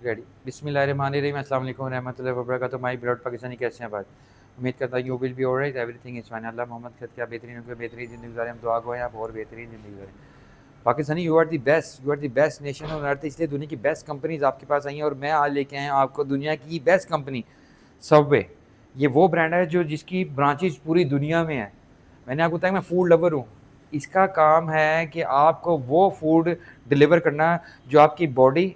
Ready. बिस्मिल्लाहिर्रहमानिर्रहीम, अस्सलाम वालेकुम रहमतुल्लाहि व बरकातुहू। माय ब्लड पाकिस्तानी, कैसे हैं भाई? उम्मीद करता हूँ you will be all right, everything is fine. Allah Mohammad खत क्या बेहतरीन हो, बेहतरीन ज़िंदगी गुजारें। हम दुआ गो हैं आप और बेहतरीन ज़िंदगी गुजारें। Pakistani, you are the best, you are the best nation on earth. इसलिए दुनिया की बेस्ट कंपनीज आपके पास आई हैं और मैं आज लेके आया हूँ आपको दुनिया की बेस्ट कंपनी सबवे। ये वो ब्रांड है जो जिसकी ब्रांचेज पूरी दुनिया में है। मैंने आपको बताया मैं फूड लवर हूँ। इसका काम है कि आपको वो फूड डिलीवर करना जो आपकी बॉडी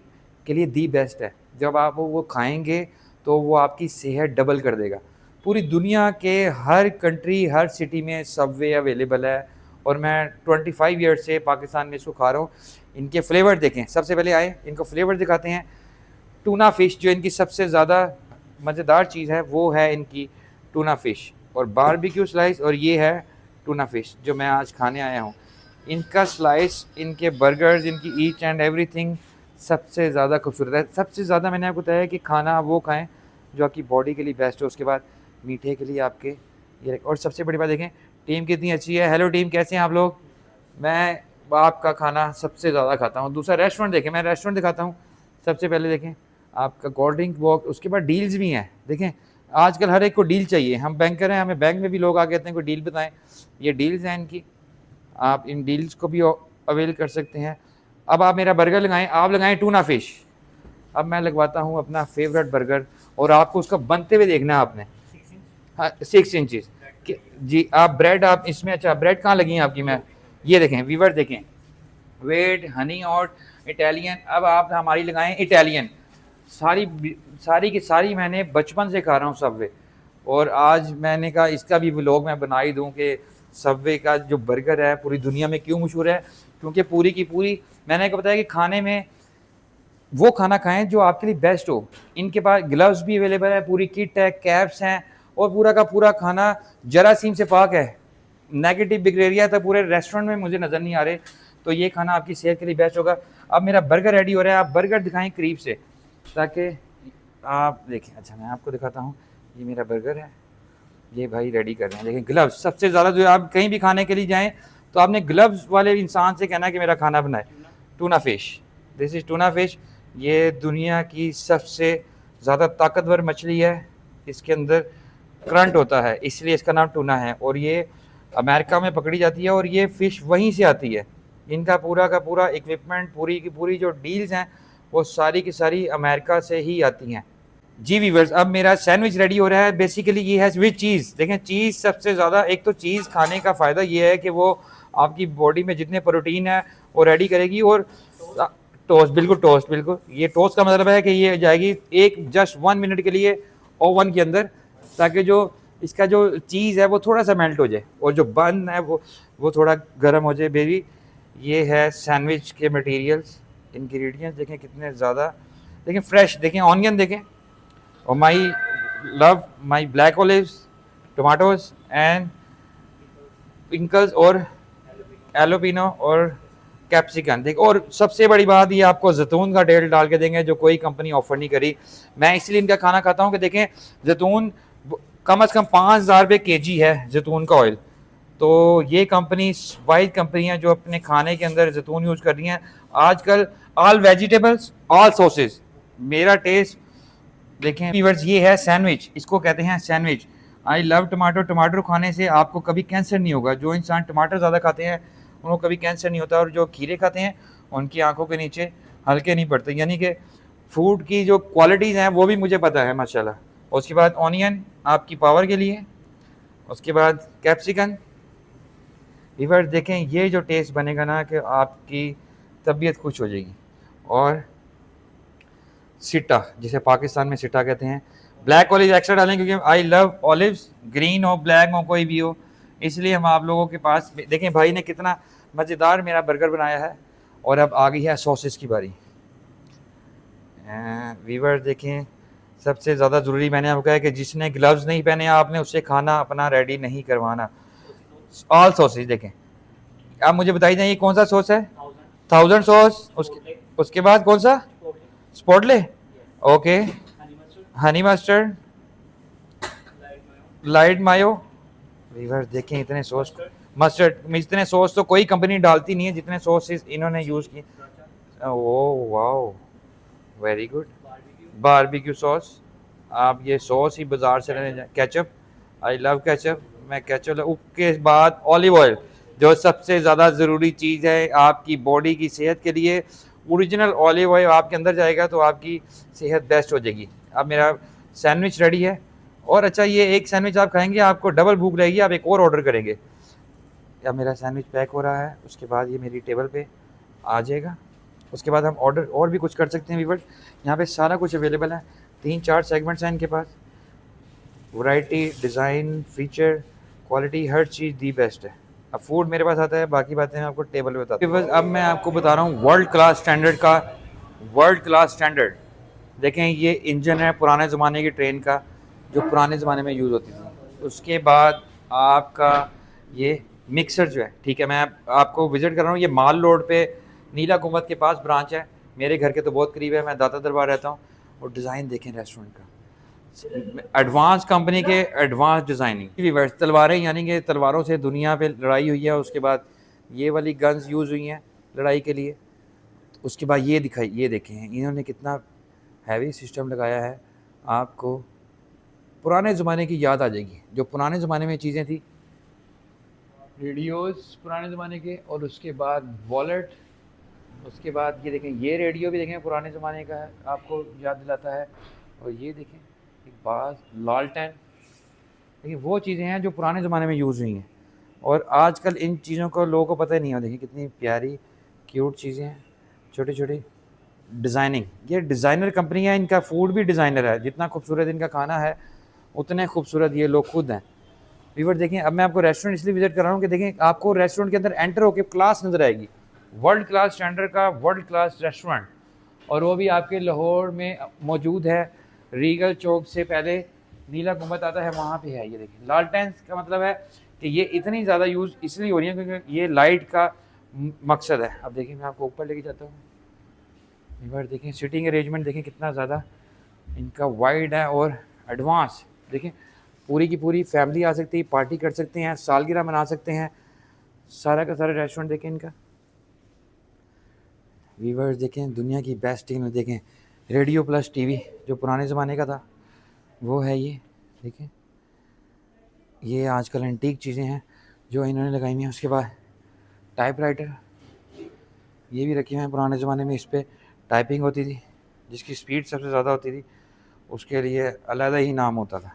के लिए दी बेस्ट है। जब आप वो खाएंगे तो वो आपकी सेहत डबल कर देगा। पूरी दुनिया के हर कंट्री, हर सिटी में सबवे अवेलेबल है और मैं 25 ईयर्स से पाकिस्तान में इसको खा रहा हूँ। इनके फ्लेवर देखें, सबसे पहले आए इनको फ्लेवर दिखाते हैं। टूना फ़िश जो इनकी सबसे ज़्यादा मज़ेदार चीज़ है वो है इनकी टूना फ़िश और बारबेक्यू स्लाइस, और ये है टूना फ़िश जो मैं आज खाने आया हूँ। इनका स्लाइस, इनके बर्गर्स, इनकी ईच एंड एवरीथिंग सबसे ज़्यादा खूबसूरत है। सबसे ज़्यादा मैंने आपको बताया कि खाना आप वो खाएँ जो आपकी बॉडी के लिए बेस्ट हो। उसके बाद मीठे के लिए आपके ये, और सबसे बड़ी बात देखें टीम कितनी अच्छी है। हेलो टीम, कैसे हैं आप लोग? मैं आपका खाना सबसे ज़्यादा खाता हूँ। दूसरा रेस्टोरेंट देखें, मैं रेस्टोरेंट दिखाता हूँ। सबसे पहले देखें आपका कोल्ड ड्रिंक बॉक्स, उसके बाद डील्स भी हैं। देखें आजकल हर एक को डील चाहिए। हम बैंकर हैं, हमें बैंक में भी लोग आ कहते हैं कोई डील बताएं। ये डील्स हैं इनकी, आप इन डील्स को भी अवेल कर सकते हैं। अब आप मेरा बर्गर लगाएं, आप लगाएं टूना फिश। अब मैं लगवाता हूँ अपना फेवरेट बर्गर और आपको उसका बनते हुए देखना है आपने। हाँ, 6 इंचज़ जी। आप ब्रेड, आप इसमें, अच्छा ब्रेड कहाँ लगी है आपकी? मैं ये देखें वीवर, देखें वेट हनी और इटालियन। अब आप हमारी लगाएं इटालियन। सारी सारी की सारी मैंने बचपन से खा रहा हूँ सबवे, और आज मैंने कहा इसका भी व्लॉग मैं बना ही दूँ कि सबवे का जो बर्गर है पूरी दुनिया में क्यों मशहूर है। क्योंकि पूरी की पूरी, मैंने आपको बताया कि खाने में वो खाना खाएं जो आपके लिए बेस्ट हो। इनके पास ग्लव्स भी अवेलेबल है, पूरी किट है, कैप्स हैं, और पूरा का पूरा खाना जरासीम से पाक है। नेगेटिव बैक्टीरिया तो पूरे रेस्टोरेंट में मुझे नज़र नहीं आ रहे। तो ये खाना आपकी सेहत के लिए बेस्ट होगा। अब मेरा बर्गर रेडी हो रहा है, आप बर्गर दिखाएं करीब से ताकि आप देखें। अच्छा मैं आपको दिखाता हूँ, ये मेरा बर्गर है, ये भाई रेडी कर रहे हैं। देखें ग्लव्स सबसे ज़्यादा, जो आप कहीं भी खाने के लिए जाएँ तो आपने ग्लव्स वाले इंसान से कहना है कि मेरा खाना बनाए। Tuna fish, this is tuna fish. ये दुनिया की सबसे ज़्यादा ताकतवर मछली है। इसके अंदर करंट होता है इसलिए इसका नाम टूना है, और ये अमेरिका में पकड़ी जाती है और ये फ़िश वहीं से आती है। इनका पूरा का पूरा इक्विपमेंट, पूरी की पूरी जो डील्स हैं वो सारी की सारी अमेरिका से ही आती हैं। जी वीवर्स, अब मेरा सैंडविच रेडी हो रहा है। बेसिकली ये है विद चीज़। देखें चीज़ सबसे ज़्यादा, एक तो चीज़ खाने का फ़ायदा ये है कि वो आपकी बॉडी में जितने प्रोटीन है वो रेडी करेगी। और टोस्ट, बिल्कुल टोस्ट, बिल्कुल ये टोस्ट का मतलब है कि ये जाएगी एक जस्ट 1 मिनट के लिए ओवन के अंदर, ताकि जो इसका जो चीज़ है वो थोड़ा सा मेल्ट हो जाए और जो बन है वो थोड़ा गर्म हो जाए। बेबी ये है सैंडविच के मटेरियल्स, इंग्रेडिएंट्स देखें कितने ज़्यादा, देखें फ्रेश, देखें ऑनियन देखें, और my love my black olives, tomatoes and pickles और एलोपिनो और कैप्सिकन देख। और सबसे बड़ी बात, ये आपको जैतून का तेल डाल के देंगे जो कोई कंपनी ऑफर नहीं करी। मैं इसलिए इनका खाना खाता हूँ कि देखें जैतून कम से कम 5,000 रुपये केजी है जैतून का ऑयल। तो ये कंपनी वाइड कंपनी है जो अपने खाने के अंदर जैतून यूज़ कर रही हैं आजकल। ऑल वेजिटेबल्स, ऑल सॉसेज, मेरा टेस्ट देखें व्यूअर्स। ये है सैंडविच, इसको कहते हैं सैंडविच। I love tomato. टमाटर खाने से आपको कभी कैंसर नहीं होगा। जो इंसान टमाटर ज़्यादा खाते हैं उनको कभी कैंसर नहीं होता, और जो खीरे खाते हैं उनकी आंखों के नीचे हल्के नहीं पड़ते। यानी कि फूड की जो क्वालिटीज़ हैं वो भी मुझे पता है माशाल्लाह। उसके बाद ऑनियन आपकी पावर के लिए, उसके बाद कैप्सिकन। व्यूअर्स देखें ये जो टेस्ट बनेगा ना कि आपकी तबीयत खुश हो जाएगी। और सिटा, जिसे पाकिस्तान में सिटा कहते हैं। ब्लैक ऑलिव एक्स्ट्रा डालें क्योंकि आई लव ऑलिव्स, ग्रीन हो ब्लैक हो कोई भी हो, इसलिए हम आप लोगों के पास। देखें भाई ने कितना मज़ेदार मेरा बर्गर बनाया है। और अब आ गई है सॉसेस की बारी। वीवर देखें सबसे ज़्यादा ज़रूरी मैंने आपको कहा है कि जिसने ग्लव्स नहीं पहने आपने उससे खाना अपना रेडी नहीं करवाना। ऑल सॉसेज देखें। आप मुझे बताइए जाइए कौन सा सॉस है? 1000 सॉस। उसके बाद कौन सा? स्पॉटले, ओके। हनी मस्टर्ड, लाइट मायो। वीवर देखें इतने सॉस, मस्टर्ड, इतने सॉस तो कोई कंपनी डालती नहीं है जितने सॉसेस इन्होंने यूज़ किए। Oh wow, very good. Barbecue sauce, आप ये सॉस ही बाज़ार से लेने जाए, केचप, आई लव केचप, मैं केचप, उसके बाद ऑलिव ऑयल, जो सबसे ज़्यादा ज़रूरी चीज़ है आपकी बॉडी की सेहत के लिए। ओरिजिनल ऑलिव ऑयल आपके अंदर जाएगा तो आपकी सेहत बेस्ट हो जाएगी। अब मेरा सैंडविच रेडी है, और अच्छा ये एक सैंडविच आप खाएंगे आपको डबल भूख लगेगी, आप एक और ऑर्डर करेंगे। अब मेरा सैंडविच पैक हो रहा है, उसके बाद ये मेरी टेबल पे आ जाएगा। उसके बाद हम ऑर्डर और भी कुछ कर सकते हैं व्यूअर्स। यहाँ पे सारा कुछ अवेलेबल है, 3-4 सेगमेंट्स हैं इनके पास। वैरायटी, डिज़ाइन, फीचर, क्वालिटी, हर चीज़ दी बेस्ट है। अब फूड मेरे पास आता है, बाकी बातें मैं आपको टेबल पे बताता हूँ। बस अब मैं आपको बता रहा हूँ वर्ल्ड क्लास स्टैंडर्ड का, वर्ल्ड क्लास स्टैंडर्ड। देखें ये इंजन है पुराने ज़माने की ट्रेन का, जो पुराने ज़माने में यूज़ होती थी। उसके बाद आपका ये मिक्सर जो है, ठीक है, मैं आपको विजिट कर रहा हूँ। ये माल रोड पे नीला कुंभत के पास ब्रांच है, मेरे घर के तो बहुत करीब है, मैं दाता दरबार रहता हूँ। और डिज़ाइन देखें रेस्टोरेंट का, एडवांस कंपनी के एडवांस डिज़ाइनिंग। तलवारें, यानी कि तलवारों से दुनिया पे लड़ाई हुई है। उसके बाद ये वाली गन्स यूज़ हुई हैं लड़ाई के लिए। उसके बाद ये दिखाई, ये देखें इन्होंने कितना हैवी सिस्टम लगाया है। आपको पुराने ज़माने की याद आ जाएगी, जो पुराने ज़माने में चीज़ें थी, रेडियोस पुराने ज़माने के। और उसके बाद वॉलेट, उसके बाद ये देखें, ये रेडियो भी देखें पुराने ज़माने का है, आपको याद दिलाता है। और ये देखें एक बाज, लालटेन, देखिए वो चीज़ें हैं जो पुराने ज़माने में यूज़ हुई हैं, और आजकल इन चीज़ों को लोगों को पता ही नहीं है। देखिए कितनी प्यारी क्यूट चीज़ें हैं, छोटी छोटी डिज़ाइनिंग। ये डिज़ाइनर कंपनी है, इनका फूड भी डिज़ाइनर है। जितना खूबसूरत इनका खाना है उतने खूबसूरत ये लोग खुद हैं। व्यूअर देखें, अब मैं आपको रेस्टोरेंट इसलिए विजिट कर रहा हूँ कि देखें आपको रेस्टोरेंट के अंदर एंटर होकर क्लास नज़र आएगी। वर्ल्ड क्लास स्टैंडर्ड का वर्ल्ड क्लास रेस्टोरेंट, और वो भी आपके लाहौर में मौजूद है। रीगल चौक से पहले नीला गुंबद आता है, वहाँ पे है। ये देखिए लालटेन का मतलब है कि ये इतनी ज़्यादा यूज़ इसलिए हो रही है क्योंकि ये लाइट का मकसद है। अब देखिए मैं आपको ऊपर लेके जाता हूँ। एक बार देखें सिटिंग अरेंजमेंट, देखें कितना ज़्यादा इनका वाइड है और एडवांस। देखें पूरी की पूरी फैमिली आ सकती है, पार्टी कर सकते हैं, सालगिरह मना सकते हैं। सारा का सारा रेस्टोरेंट देखें इनका। व्यूअर्स देखें दुनिया की बेस्ट टीम देखें, रेडियो प्लस टीवी जो पुराने ज़माने का था वो है ये। देखें ये आजकल एंटीक चीज़ें हैं जो इन्होंने लगाई हुई हैं। उसके बाद टाइपराइटर ये भी रखे हुए हैं, पुराने ज़माने में इस पर टाइपिंग होती थी, जिसकी स्पीड सबसे ज़्यादा होती थी उसके लिए अलग ही नाम होता था।